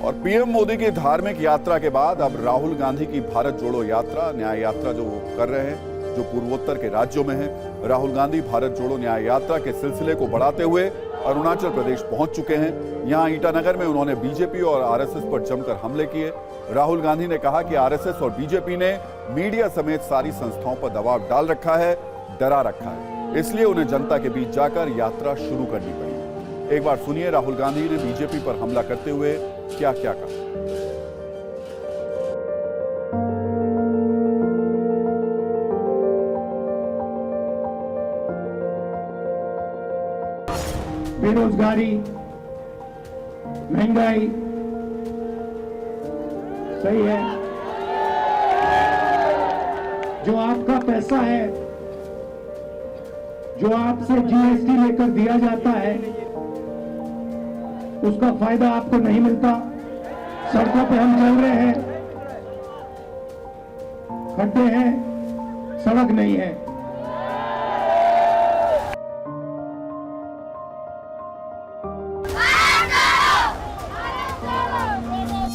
और पीएम मोदी की धार्मिक यात्रा के बाद अब राहुल गांधी की भारत जोड़ो यात्रा, न्याय यात्रा जो वो कर रहे हैं, जो पूर्वोत्तर के राज्यों में है। राहुल गांधी भारत जोड़ो न्याय यात्रा के सिलसिले को बढ़ाते हुए अरुणाचल प्रदेश पहुंच चुके हैं। यहां ईटानगर में उन्होंने बीजेपी और आरएसएस पर जमकर हमले किए। राहुल गांधी ने कहा कि आरएसएस और बीजेपी ने मीडिया समेत सारी संस्थाओं पर दबाव डाल रखा है, डरा रखा है, इसलिए उन्हें जनता के बीच जाकर यात्रा शुरू करनी पड़ी। एक बार सुनिए राहुल गांधी ने बीजेपी पर हमला करते हुए क्या क्या कहा। बेरोजगारी, महंगाई सही है। जो आपका पैसा है, जो आपसे जीएसटी लेकर दिया जाता है, उसका फायदा आपको नहीं मिलता। सड़कों पे हम चल रहे हैं, खड्डे हैं, सड़क नहीं है।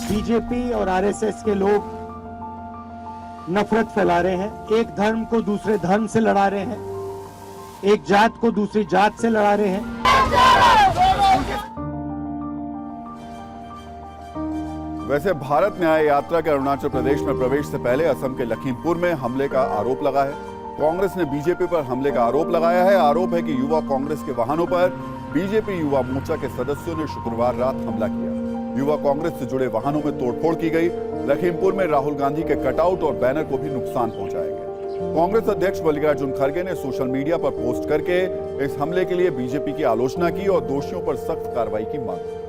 बीजेपी और आरएसएस के लोग नफरत फैला रहे हैं, एक धर्म को दूसरे धर्म से लड़ा रहे हैं, एक जात को दूसरी जात से लड़ा रहे हैं। वैसे भारत न्याय यात्रा के अरुणाचल प्रदेश में प्रवेश से पहले असम के लखीमपुर में हमले का आरोप लगा है। कांग्रेस ने बीजेपी पर हमले का आरोप लगाया है। आरोप है कि युवा कांग्रेस के वाहनों पर बीजेपी युवा मोर्चा के सदस्यों ने शुक्रवार रात हमला किया। युवा कांग्रेस से जुड़े वाहनों में तोड़फोड़ की गई। लखीमपुर में राहुल गांधी के कटआउट और बैनर को भी नुकसान पहुंचाया गया। कांग्रेस अध्यक्ष मल्लिकार्जुन खड़गे ने सोशल मीडिया पर पोस्ट करके इस हमले के लिए बीजेपी की आलोचना की और दोषियों पर सख्त कार्रवाई की मांग की।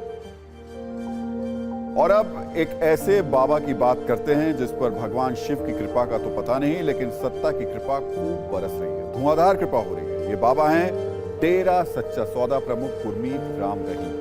और अब एक ऐसे बाबा की बात करते हैं जिस पर भगवान शिव की कृपा का तो पता नहीं, लेकिन सत्ता की कृपा खूब बरस रही है, धुआंधार कृपा हो रही है। ये बाबा हैं डेरा सच्चा सौदा प्रमुख गुरमीत राम रहीम।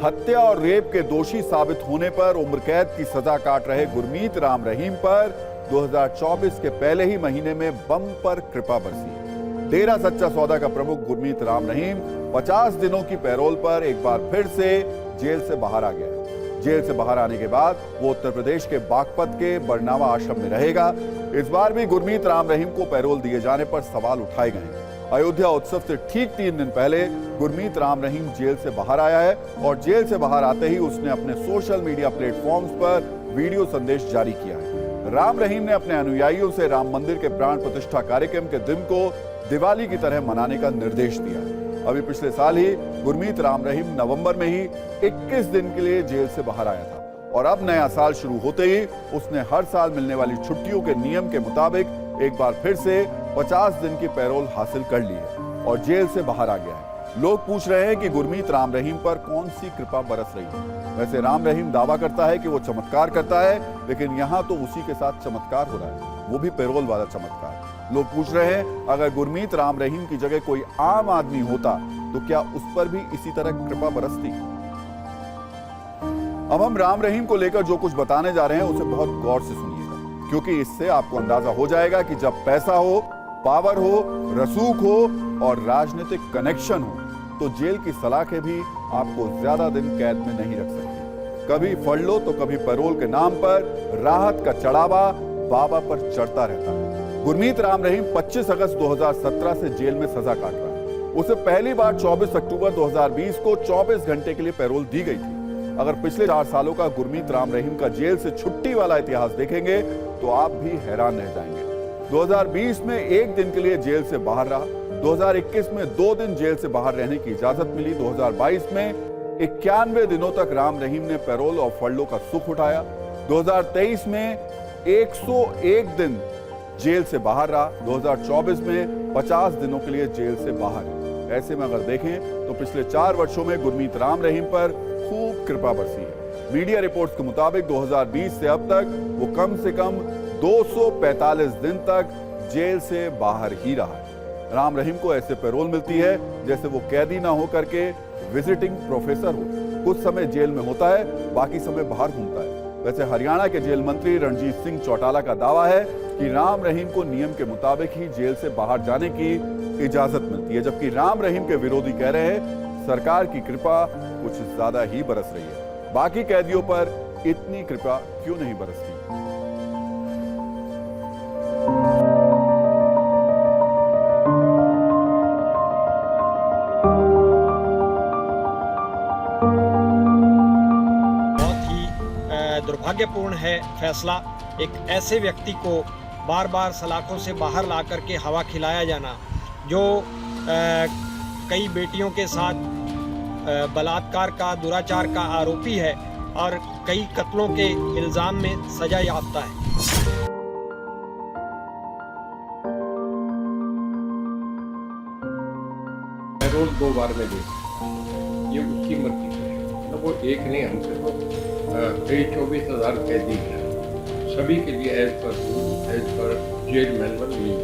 हत्या और रेप के दोषी साबित होने पर उम्र कैद की सजा काट रहे गुरमीत राम रहीम पर 2024 के पहले ही महीने में बम्पर कृपा बरसी। डेरा सच्चा सौदा का प्रमुख गुरमीत राम रहीम 50 दिनों की पैरोल पर एक बार फिर से जेल से बाहर आ गया। जेल से बाहर आने के बाद वो उत्तर प्रदेश के बागपत के बरनावा आश्रम में रहेगा। इस बार भी गुरमीत राम रहीम को पैरोल दिए जाने पर सवाल उठाए गए। अयोध्या उत्सव से ठीक 3 दिन पहले गुरमीत राम रहीम जेल से बाहर आया है और जेल से बाहर आते ही उसने अपने सोशल मीडिया प्लेटफॉर्म्स पर वीडियो संदेश जारी किया है। राम रहीम ने अपने अनुयायियों से राम मंदिर के प्राण प्रतिष्ठा कार्यक्रम के दिन को दिवाली की तरह मनाने का निर्देश दिया है। अभी पिछले साल ही गुरमीत राम रहीम नवंबर में ही 21 दिन के लिए जेल से बाहर आया था और अब नया साल शुरू होते ही उसने हर साल मिलने वाली छुट्टियों के नियम के मुताबिक एक बार फिर से 50 दिन की पैरोल हासिल कर ली है और जेल से बाहर आ गया है। लोग पूछ रहे हैं कि गुरमीत राम रहीम पर कौन सी कृपा बरस रही है। वैसे राम रहीम दावा करता है कि वो चमत्कार करता है, लेकिन यहाँ तो उसी के साथ चमत्कार हो रहा है, वो भी पैरोल वाला चमत्कार। लोग पूछ रहे हैं अगर गुरमीत राम रहीम की जगह कोई आम आदमी होता तो क्या उस पर भी इसी तरह कृपा बरसती। अब हम राम रहीम को लेकर जो कुछ बताने जा रहे हैं उसे बहुत गौर से सुनिएगा, क्योंकि इससे आपको अंदाजा हो जाएगा कि जब पैसा हो, पावर हो, रसूख हो और राजनीतिक कनेक्शन हो तो जेल की सलाखें भी आपको ज्यादा दिन कैद में नहीं रख सकती। कभी फड़ लो तो कभी पैरोल के नाम पर राहत का चढ़ावा बाबा पर चढ़ता रहता है। गुरमीत राम रहीम 25 अगस्त 2017 से जेल में सजा काट रहा है। उसे पहली बार 24 अक्टूबर 2020 को 24 घंटे के लिए पैरोल दी गई थी। अगर पिछले 4 सालों का गुरमीत राम रहीम का जेल से छुट्टी वाला इतिहास देखेंगे तो आप भी हैरान रह जाएंगे। 2020 में 1 दिन के लिए जेल से बाहर रहा, 2021 में 2 दिन जेल से बाहर रहने की इजाजत मिली, 2022 में 91 दिनों तक राम रहीम ने पैरोल और फड़लों का सुख उठाया, 2023 में 101 दिन जेल से बाहर रहा, 2024 में 50 दिनों के लिए जेल से बाहर है। ऐसे में अगर देखें तो पिछले 4 वर्षों में गुरमीत राम रहीम पर खूब कृपा बरसी है। मीडिया रिपोर्ट्स के मुताबिक 2020 से अब तक वो कम से कम 245 दिन तक जेल से बाहर ही रहा है। राम रहीम को ऐसे पैरोल मिलती है जैसे वो कैदी ना होकर के विजिटिंग प्रोफेसर हो। कुछ समय जेल में होता है, बाकी समय बाहर घूमता है। वैसे हरियाणा के जेल मंत्री रणजीत सिंह चौटाला का दावा है कि राम रहीम को नियम के मुताबिक ही जेल से बाहर जाने की इजाजत मिलती है, जबकि राम रहीम के विरोधी कह रहे हैं सरकार की कृपा कुछ ज्यादा ही बरस रही है। बाकी कैदियों पर इतनी कृपा क्यों नहीं बरसती? बहुत ही दुर्भाग्यपूर्ण है फैसला एक ऐसे व्यक्ति को बार बार सलाखों से बाहर ला करके हवा खिलाया जाना, जो कई बेटियों के साथ बलात्कार का, दुराचार का आरोपी है और कई कत्लों के इल्ज़ाम में सजा याफ्ता है। मैं रोज 2 बार में देता हूँ, ये उसकी मर्जी है। मतलब वो एक नहीं, हमसे तो 23-24 हज़ार कैदी हैं, सभी के लिए एज पर जेल मैनुअल नहीं।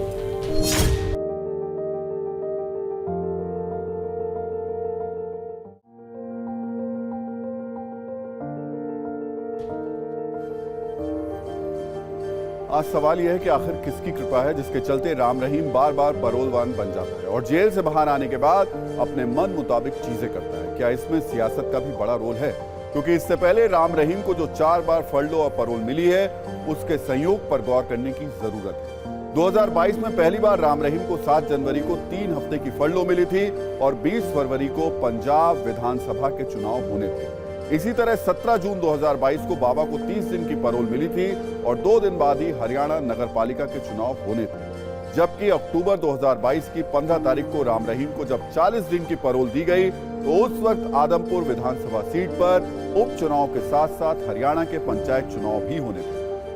आज सवाल यह है कि आखिर किसकी कृपा है जिसके चलते राम रहीम बार बार परोलवान बन जाता है और जेल से बाहर आने के बाद अपने मन मुताबिक चीजें करता है? क्या इसमें सियासत का भी बड़ा रोल है? क्योंकि इससे पहले राम रहीम को जो 4 बार फरलो और परोल मिली है, उसके संयोग पर गौर करने की जरूरत है। 2022 में पहली बार राम रहीम को 7 जनवरी को 3 हफ्ते की फरलो मिली थी और 20 फरवरी को पंजाब विधानसभा के चुनाव होने थे। इसी तरह 17 जून 2022 को बाबा को 30 दिन की परोल मिली थी और 2 दिन बाद ही हरियाणा नगरपालिका के चुनाव होने थे। जबकि अक्टूबर 2022 की 15 तारीख को राम रहीम को जब 40 दिन की परोल दी गई तो उस वक्त आदमपुर विधानसभा सीट पर उपचुनाव के साथ साथ हरियाणा के पंचायत चुनाव भी होने थे।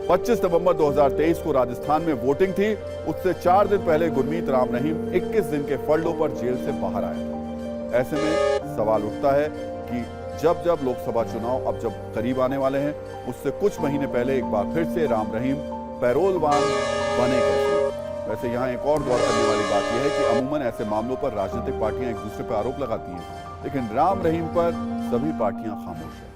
25 नवंबर 2023 को राजस्थान में वोटिंग थी। उससे 4 दिन पहले गुरमीत राम रहीम 21 दिन के फरलो पर जेल से बाहर आया था। ऐसे में सवाल उठता है कि जब जब लोकसभा चुनाव अब जब करीब आने वाले हैं, उससे कुछ महीने पहले एक बार फिर से राम रहीम पैरोलवान बने कैसे? वैसे यहाँ एक और गौर करने वाली बात यह है कि अमूमन ऐसे मामलों पर राजनीतिक पार्टियां एक दूसरे पर आरोप लगाती हैं, लेकिन राम रहीम पर सभी पार्टियां खामोश हैं।